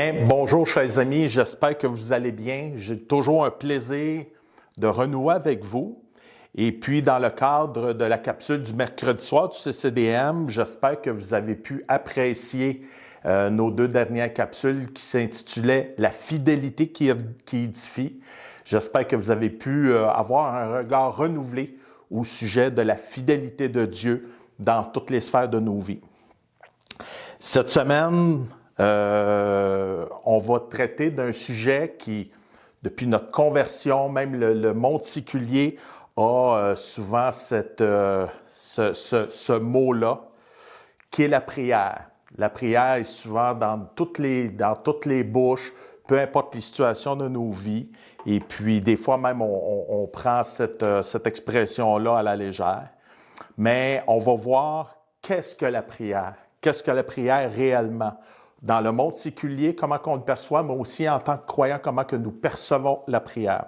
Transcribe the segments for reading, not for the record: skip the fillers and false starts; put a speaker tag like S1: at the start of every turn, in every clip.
S1: Bien, bonjour chers amis, j'espère que vous allez bien. J'ai toujours un plaisir de renouer avec vous. Et puis, dans le cadre de la capsule du mercredi soir du CCDM, j'espère que vous avez pu apprécier nos deux dernières capsules qui s'intitulaient « La fidélité qui édifie ». J'espère que vous avez pu avoir un regard renouvelé au sujet de la fidélité de Dieu dans toutes les sphères de nos vies. Cette semaine, on va traiter d'un sujet qui, depuis notre conversion, même le monde séculier a souvent ce mot-là, qui est la prière. La prière est souvent dans toutes les bouches, peu importe les situations de nos vies. Et puis, des fois même, on prend cette expression-là à la légère. Mais on va voir qu'est-ce que la prière. Qu'est-ce que la prière réellement? Dans le monde séculier, comment on le perçoit, mais aussi en tant que croyants, comment que nous percevons la prière.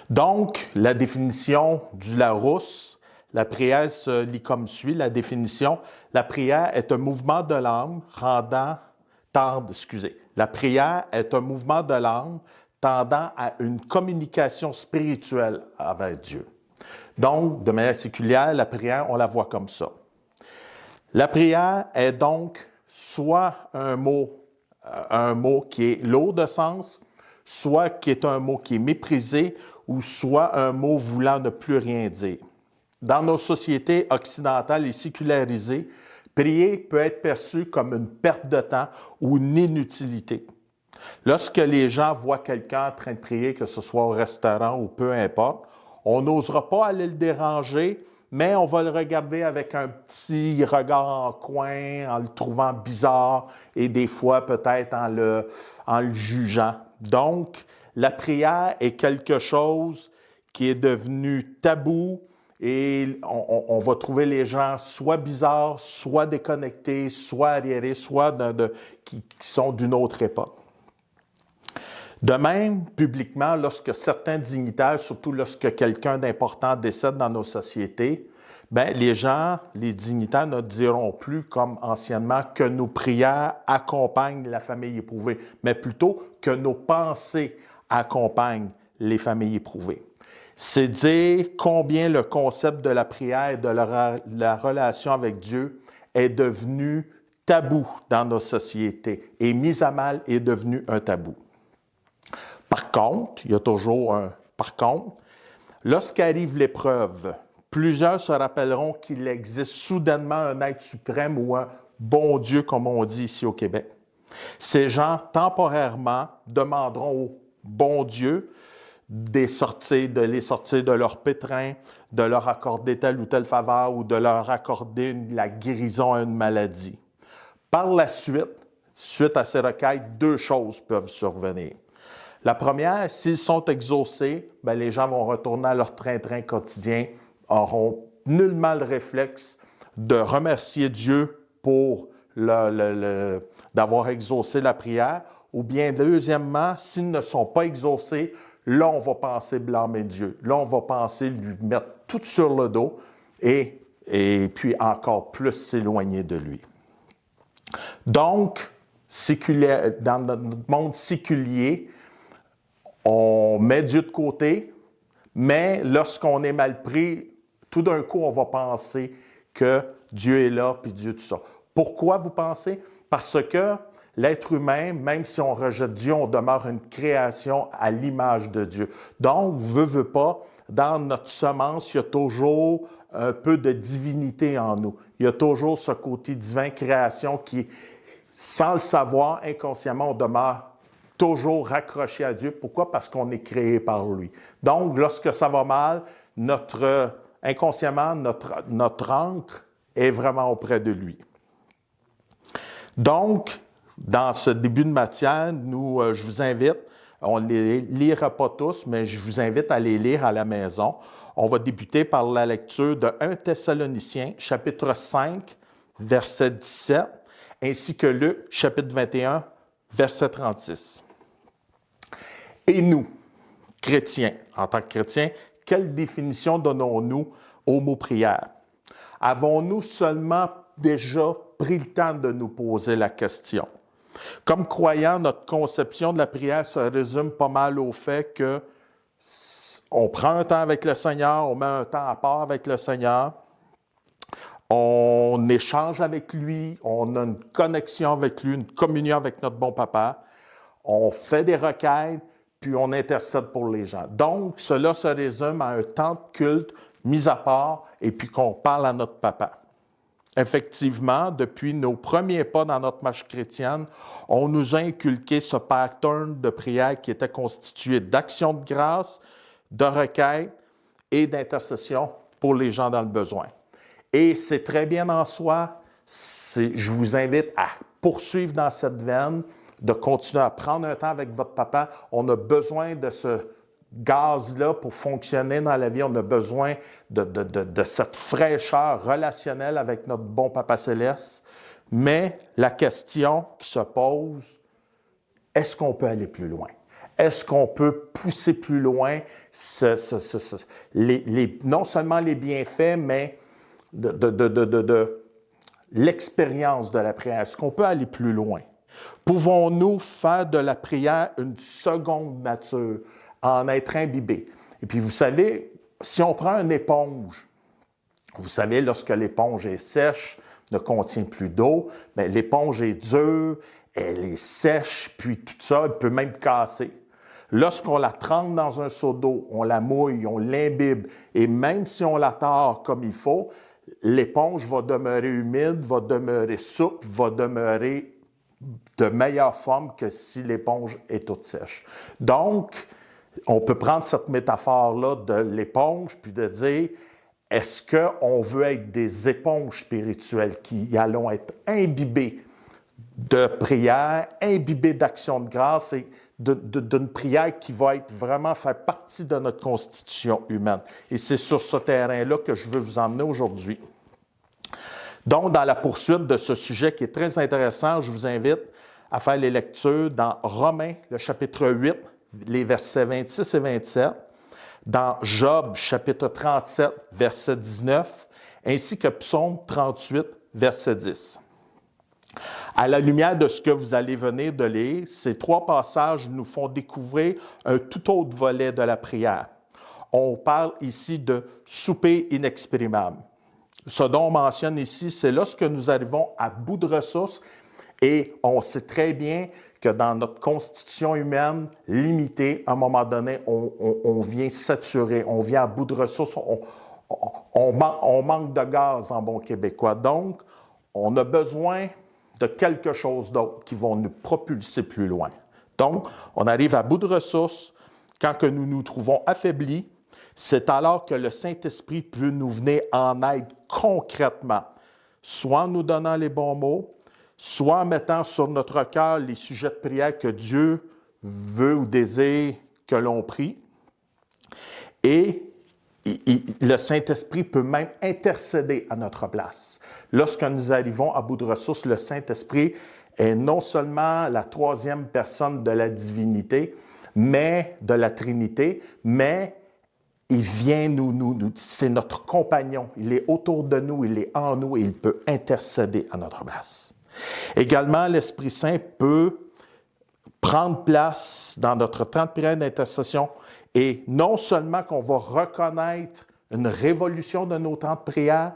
S1: Donc, la définition du Larousse, la prière se lit comme suit, la définition. La prière est un mouvement de l'âme La prière est un mouvement de l'âme tendant à une communication spirituelle avec Dieu. Donc, de manière séculière, la prière, on la voit comme ça. La prière est donc soit un mot qui est lourd de sens, soit qui est un mot qui est méprisé, ou soit un mot voulant ne plus rien dire. Dans nos sociétés occidentales et sécularisées, prier peut être perçu comme une perte de temps ou une inutilité. Lorsque les gens voient quelqu'un en train de prier, que ce soit au restaurant ou peu importe, on n'osera pas aller le déranger, mais on va le regarder avec un petit regard en coin, en le trouvant bizarre et des fois peut-être en le jugeant. Donc, la prière est quelque chose qui est devenu tabou et on va trouver les gens soit bizarres, soit déconnectés, soit arriérés, soit qui sont d'une autre époque. De même, publiquement, lorsque certains dignitaires, surtout lorsque quelqu'un d'important décède dans nos sociétés, bien, les dignitaires ne diront plus, comme anciennement, que nos prières accompagnent la famille éprouvée, mais plutôt que nos pensées accompagnent les familles éprouvées. C'est dire combien le concept de la prière et de la relation avec Dieu est devenu tabou dans nos sociétés et mis à mal est devenu un tabou. Par contre, il y a toujours un « par contre », lorsqu'arrive l'épreuve, plusieurs se rappelleront qu'il existe soudainement un être suprême ou un bon Dieu, comme on dit ici au Québec. Ces gens, temporairement, demanderont au bon Dieu de les sortir de leur pétrin, de leur accorder telle ou telle faveur ou de leur accorder la guérison à une maladie. Par la suite à ces requêtes, deux choses peuvent survenir. La première, s'ils sont exaucés, bien, les gens vont retourner à leur train-train quotidien, auront nullement le réflexe de remercier Dieu pour d'avoir exaucé la prière, ou bien deuxièmement, s'ils ne sont pas exaucés, là, on va penser blâmer Dieu. Là, on va penser lui mettre tout sur le dos et puis encore plus s'éloigner de lui. Donc, dans notre monde séculier, on met Dieu de côté, mais lorsqu'on est mal pris, tout d'un coup, on va penser que Dieu est là, puis Dieu tout ça. Pourquoi vous pensez? Parce que l'être humain, même si on rejette Dieu, on demeure une création à l'image de Dieu. Donc, veut pas, dans notre semence, il y a toujours un peu de divinité en nous. Il y a toujours ce côté divin, création, qui, sans le savoir, inconsciemment, on demeure toujours raccroché à Dieu. Pourquoi? Parce qu'on est créé par lui. Donc, lorsque ça va mal, inconsciemment, notre ancre est vraiment auprès de lui. Donc, dans ce début de matière, je vous invite, on ne les lira pas tous, mais je vous invite à les lire à la maison. On va débuter par la lecture de 1 Thessaloniciens, chapitre 5, verset 17, ainsi que Luc, chapitre 21, verset 36. Et nous, chrétiens, en tant que chrétiens, quelle définition donnons-nous au mot prière? Avons-nous seulement déjà pris le temps de nous poser la question? Comme croyants, notre conception de la prière se résume pas mal au fait que on prend un temps avec le Seigneur, on met un temps à part avec le Seigneur, on échange avec lui, on a une connexion avec lui, une communion avec notre bon papa, on fait des requêtes, puis on intercède pour les gens. Donc, cela se résume à un temps de culte mis à part et puis qu'on parle à notre papa. Effectivement, depuis nos premiers pas dans notre marche chrétienne, on nous a inculqué ce pattern de prière qui était constitué d'actions de grâce, de requêtes et d'intercession pour les gens dans le besoin. Et c'est très bien en soi. Je vous invite à poursuivre dans cette veine, de continuer à prendre un temps avec votre papa. On a besoin de ce gaz-là pour fonctionner dans la vie. On a besoin de cette fraîcheur relationnelle avec notre bon Papa Céleste. Mais la question qui se pose, est-ce qu'on peut aller plus loin? Est-ce qu'on peut pousser plus loin non seulement les bienfaits, mais de l'expérience de la prière? Est-ce qu'on peut aller plus loin? Pouvons-nous faire de la prière une seconde nature, en être imbibé? Et puis, vous savez, si on prend une éponge, vous savez, lorsque l'éponge est sèche, ne contient plus d'eau, mais l'éponge est dure, elle est sèche, puis tout ça, elle peut même casser. Lorsqu'on la trempe dans un seau d'eau, on la mouille, on l'imbibe, et même si on la tord comme il faut, l'éponge va demeurer humide, va demeurer souple, va demeurer de meilleure forme que si l'éponge est toute sèche. Donc, on peut prendre cette métaphore-là de l'éponge puis de dire, est-ce qu'on veut être des éponges spirituelles qui allons être imbibées de prière, imbibées d'action de grâce et d'une prière qui va être vraiment faire partie de notre constitution humaine. Et c'est sur ce terrain-là que je veux vous emmener aujourd'hui. Donc, dans la poursuite de ce sujet qui est très intéressant, je vous invite à faire les lectures dans Romains, le chapitre 8, les versets 26 et 27, dans Job, chapitre 37, verset 19, ainsi que Psaume 38, verset 10. À la lumière de ce que vous allez venir de lire, ces trois passages nous font découvrir un tout autre volet de la prière. On parle ici de souper inexprimable. Ce dont on mentionne ici, c'est lorsque nous arrivons à bout de ressources et on sait très bien que dans notre constitution humaine limitée, à un moment donné, on vient saturer, on vient à bout de ressources, on manque de gaz en bon québécois. Donc, on a besoin de quelque chose d'autre qui va nous propulser plus loin. Donc, on arrive à bout de ressources quand que nous nous trouvons affaiblis. C'est alors que le Saint-Esprit peut nous venir en aide concrètement, soit en nous donnant les bons mots, soit en mettant sur notre cœur les sujets de prière que Dieu veut ou désire que l'on prie. Et le Saint-Esprit peut même intercéder à notre place. Lorsque nous arrivons à bout de ressources, le Saint-Esprit est non seulement la troisième personne de la divinité, mais de la Trinité, mais il vient c'est notre compagnon. Il est autour de nous, il est en nous et il peut intercéder à notre place. Également, l'Esprit Saint peut prendre place dans notre temps de prière d'intercession et non seulement qu'on va reconnaître une révolution de nos temps de prière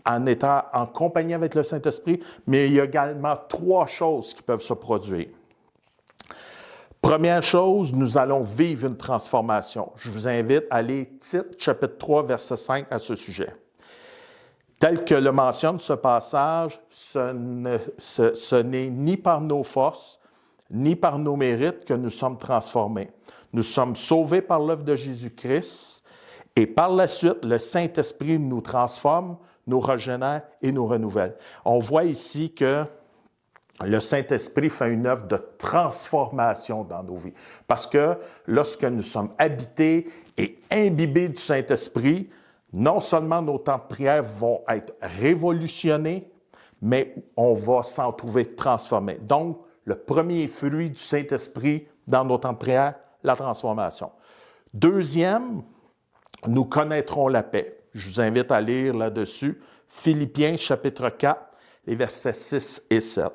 S1: en étant en compagnie avec le Saint-Esprit, mais il y a également trois choses qui peuvent se produire. Première chose, nous allons vivre une transformation. Je vous invite à lire Tite, chapitre 3, verset 5 à ce sujet. Tel que le mentionne ce passage, ce n'est ni par nos forces, ni par nos mérites que nous sommes transformés. Nous sommes sauvés par l'œuvre de Jésus-Christ et par la suite, le Saint-Esprit nous transforme, nous régénère et nous renouvelle. On voit ici que le Saint-Esprit fait une œuvre de transformation dans nos vies. Parce que lorsque nous sommes habités et imbibés du Saint-Esprit, non seulement nos temps de prière vont être révolutionnés, mais on va s'en trouver transformés. Donc, le premier fruit du Saint-Esprit dans nos temps de prière, la transformation. Deuxième, nous connaîtrons la paix. Je vous invite à lire là-dessus Philippiens chapitre 4, les versets 6 et 7.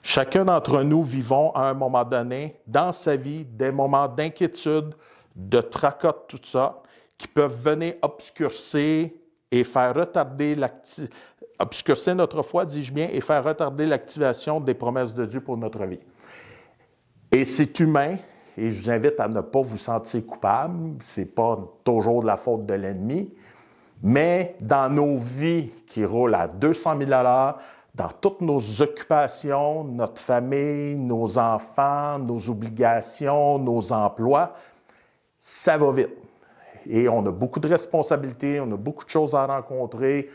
S1: Chacun d'entre nous vivons à un moment donné dans sa vie des moments d'inquiétude, de tracas, tout ça, qui peuvent venir obscurcir et faire retarder obscurcir notre foi, dis-je bien, et faire retarder l'activation des promesses de Dieu pour notre vie. Et c'est humain, et je vous invite à ne pas vous sentir coupable, ce n'est pas toujours de la faute de l'ennemi, mais dans nos vies qui roulent à 200 000 à l'heure, dans toutes nos occupations, notre famille, nos enfants, nos obligations, nos emplois, ça va vite. Et on a beaucoup de responsabilités, on a beaucoup de choses à rencontrer,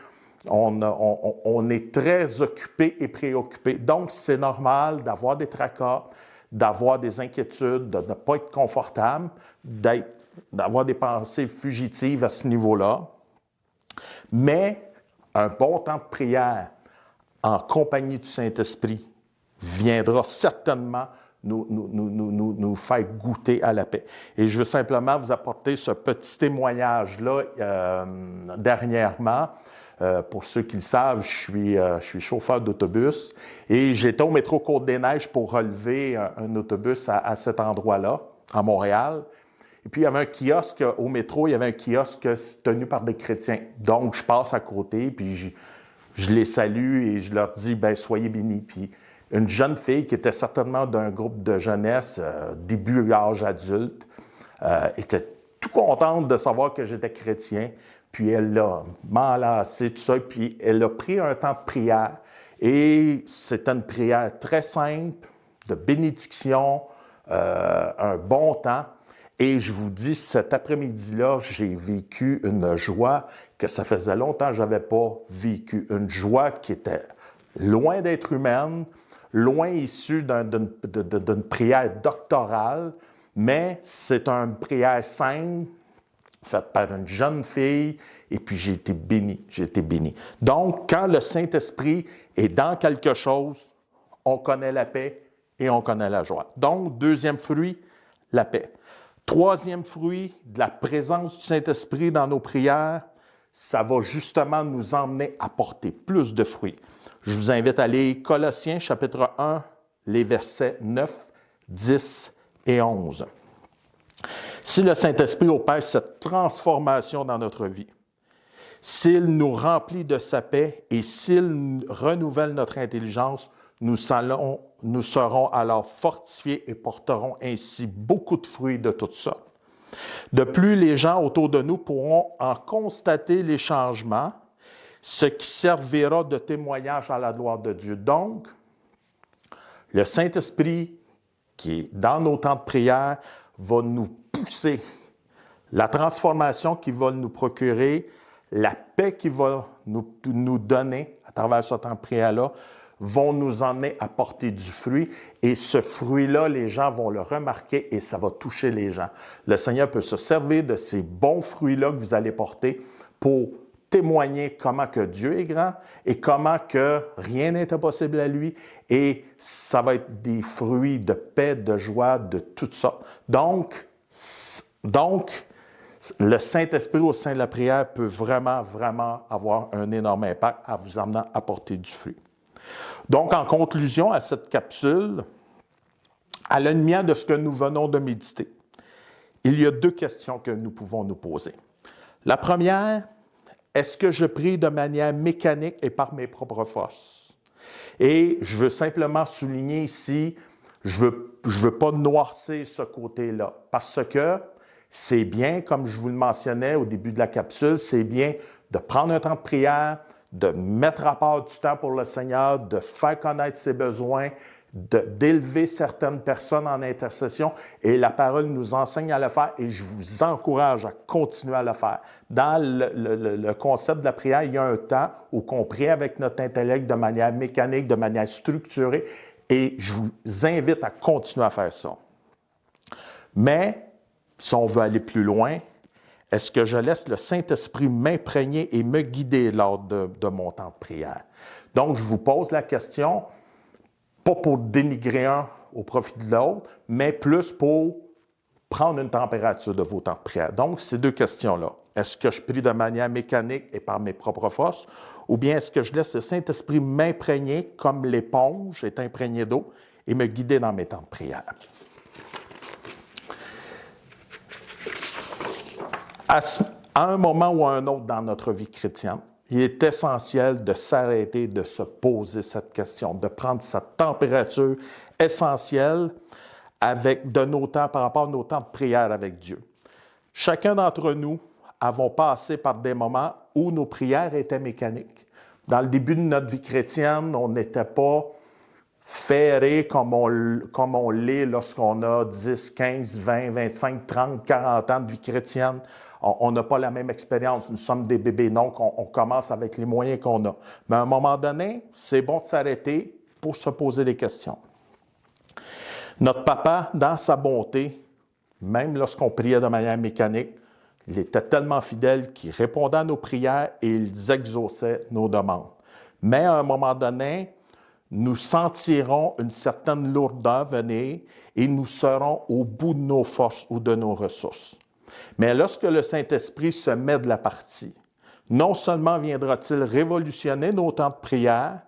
S1: on est très occupé et préoccupé. Donc, c'est normal d'avoir des tracas, d'avoir des inquiétudes, de ne pas être confortable, d'avoir des pensées fugitives à ce niveau-là. Mais un bon temps de prière en compagnie du Saint-Esprit viendra certainement nous faire goûter à la paix. Et je veux simplement vous apporter ce petit témoignage-là dernièrement. Pour ceux qui le savent, je suis chauffeur d'autobus et j'étais au métro Côte-des-Neiges pour relever un autobus à cet endroit-là, à Montréal. Et puis, il y avait un kiosque au métro, il y avait un kiosque tenu par des chrétiens. Donc, je passe à côté, puis je les salue et je leur dis, bien, soyez bénis. Puis, une jeune fille qui était certainement d'un groupe de jeunesse, début âge adulte, était tout contente de savoir que j'étais chrétien. Puis, elle l'a m'enlacé, tout ça, puis elle a pris un temps de prière. Et c'était une prière très simple, de bénédiction, un bon temps. Et je vous dis, cet après-midi-là, j'ai vécu une joie que ça faisait longtemps que je n'avais pas vécu. Une joie qui était loin d'être humaine, loin issue d'une prière doctorale, mais c'est une prière simple, faite par une jeune fille, et puis j'ai été béni. Donc, quand le Saint-Esprit est dans quelque chose, on connaît la paix et on connaît la joie. Donc, deuxième fruit, la paix. Troisième fruit de la présence du Saint-Esprit dans nos prières, ça va justement nous emmener à porter plus de fruits. Je vous invite à lire Colossiens chapitre 1, les versets 9, 10 et 11. Si le Saint-Esprit opère cette transformation dans notre vie, s'il nous remplit de sa paix et s'il renouvelle notre intelligence, nous serons alors fortifiés et porterons ainsi beaucoup de fruits de toutes sortes. De plus, les gens autour de nous pourront en constater les changements, ce qui servira de témoignage à la gloire de Dieu. Donc, le Saint-Esprit qui est dans nos temps de prière va nous pousser. La transformation qu'il va nous procurer, la paix qu'il va nous donner à travers ce temps de prière-là, vont nous emmener à porter du fruit. Et ce fruit-là, les gens vont le remarquer et ça va toucher les gens. Le Seigneur peut se servir de ces bons fruits-là que vous allez porter pour témoigner comment que Dieu est grand et comment que rien n'est impossible à lui. Et ça va être des fruits de paix, de joie, de toutes sortes. Donc, le Saint-Esprit au sein de la prière peut vraiment, vraiment avoir un énorme impact en vous amenant à porter du fruit. Donc, en conclusion à cette capsule, à la lumière de ce que nous venons de méditer, il y a deux questions que nous pouvons nous poser. La première, est-ce que je prie de manière mécanique et par mes propres forces? Et je veux simplement souligner ici, je veux pas noircir ce côté-là, parce que c'est bien, comme je vous le mentionnais au début de la capsule, c'est bien de prendre un temps de prière, de mettre à part du temps pour le Seigneur, de faire connaître ses besoins, d'élever certaines personnes en intercession. Et la parole nous enseigne à le faire et je vous encourage à continuer à le faire. Dans le concept de la prière, il y a un temps où on prie avec notre intellect de manière mécanique, de manière structurée et je vous invite à continuer à faire ça. Mais, si on veut aller plus loin, est-ce que je laisse le Saint-Esprit m'imprégner et me guider lors de mon temps de prière? Donc, je vous pose la question, pas pour dénigrer un au profit de l'autre, mais plus pour prendre une température de vos temps de prière. Donc, ces deux questions-là. Est-ce que je prie de manière mécanique et par mes propres forces, ou bien est-ce que je laisse le Saint-Esprit m'imprégner comme l'éponge est imprégnée d'eau et me guider dans mes temps de prière? À un moment ou à un autre dans notre vie chrétienne, il est essentiel de s'arrêter, de se poser cette question, de prendre cette température essentielle de nos temps, par rapport à nos temps de prière avec Dieu. Chacun d'entre nous avons passé par des moments où nos prières étaient mécaniques. Dans le début de notre vie chrétienne, on n'était pas ferré comme on l'est lorsqu'on a 10, 15, 20, 25, 30, 40 ans de vie chrétienne. On n'a pas la même expérience. Nous sommes des bébés, donc on commence avec les moyens qu'on a. Mais à un moment donné, c'est bon de s'arrêter pour se poser des questions. Notre papa, dans sa bonté, même lorsqu'on priait de manière mécanique, il était tellement fidèle qu'il répondait à nos prières et il exauçait nos demandes. Mais à un moment donné, nous sentirons une certaine lourdeur venir et nous serons au bout de nos forces ou de nos ressources. Mais lorsque le Saint-Esprit se met de la partie, non seulement viendra-t-il révolutionner nos temps de prière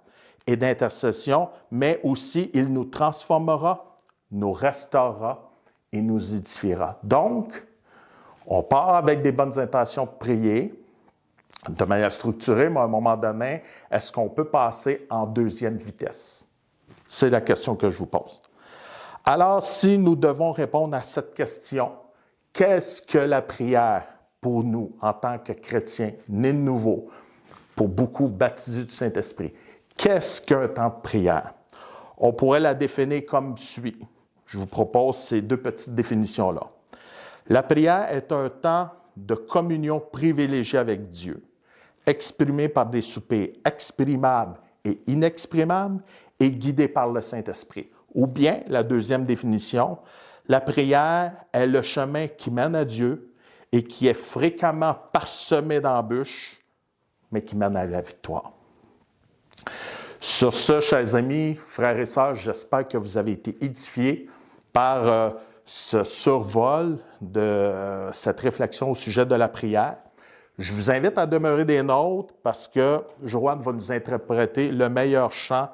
S1: et d'intercession, mais aussi il nous transformera, nous restaurera et nous édifiera. Donc, on part avec des bonnes intentions de prier, de manière structurée, mais à un moment donné, est-ce qu'on peut passer en deuxième vitesse? C'est la question que je vous pose. Alors, si nous devons répondre à cette question, qu'est-ce que la prière pour nous en tant que chrétiens nés de nouveau, pour beaucoup baptisés du Saint-Esprit? Qu'est-ce qu'un temps de prière? On pourrait la définir comme suit. Je vous propose ces deux petites définitions-là. La prière est un temps de communion privilégiée avec Dieu, exprimé par des soupirs exprimables et inexprimables et guidés par le Saint-Esprit. Ou bien, la deuxième définition, la prière est le chemin qui mène à Dieu et qui est fréquemment parsemé d'embûches, mais qui mène à la victoire. Sur ce, chers amis, frères et sœurs, j'espère que vous avez été édifiés par ce survol de cette réflexion au sujet de la prière. Je vous invite à demeurer des nôtres parce que Joanne va nous interpréter le meilleur chant,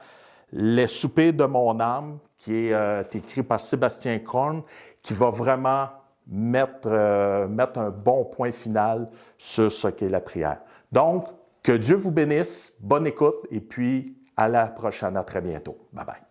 S1: Les soupirs de mon âme, qui est écrit par Sébastien Korn, qui va vraiment mettre un bon point final sur ce qu'est la prière. Donc, que Dieu vous bénisse, bonne écoute et puis à la prochaine, à très bientôt. Bye bye.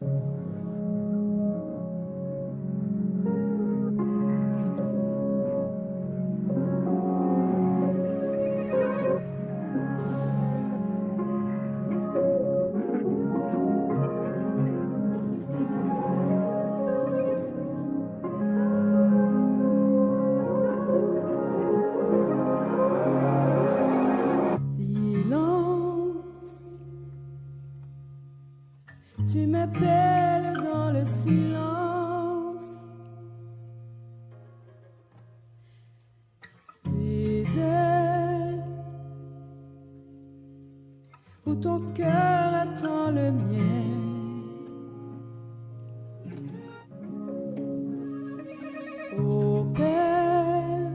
S2: Tu m'appelles dans le silence, des heures où ton cœur attend le mien. Ô Père,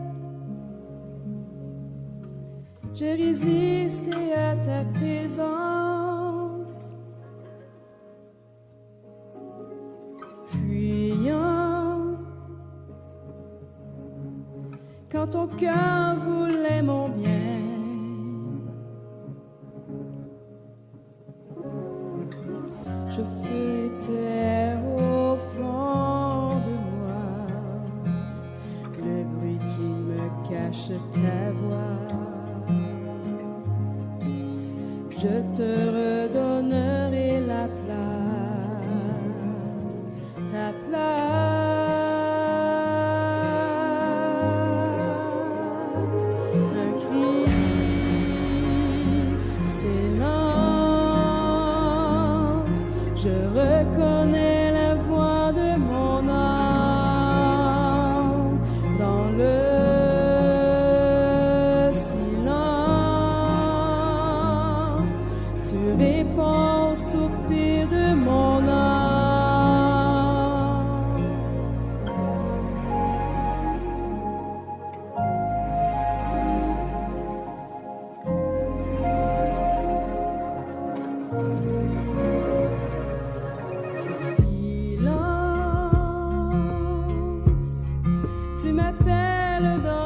S2: j'ai résisté à ta présence. Quand ton cœur voulait mon bien, je fais taire au fond de moi le bruit qui me cache ta voix. Je te redonnerai la place, ta place. To be tu m'appelles dans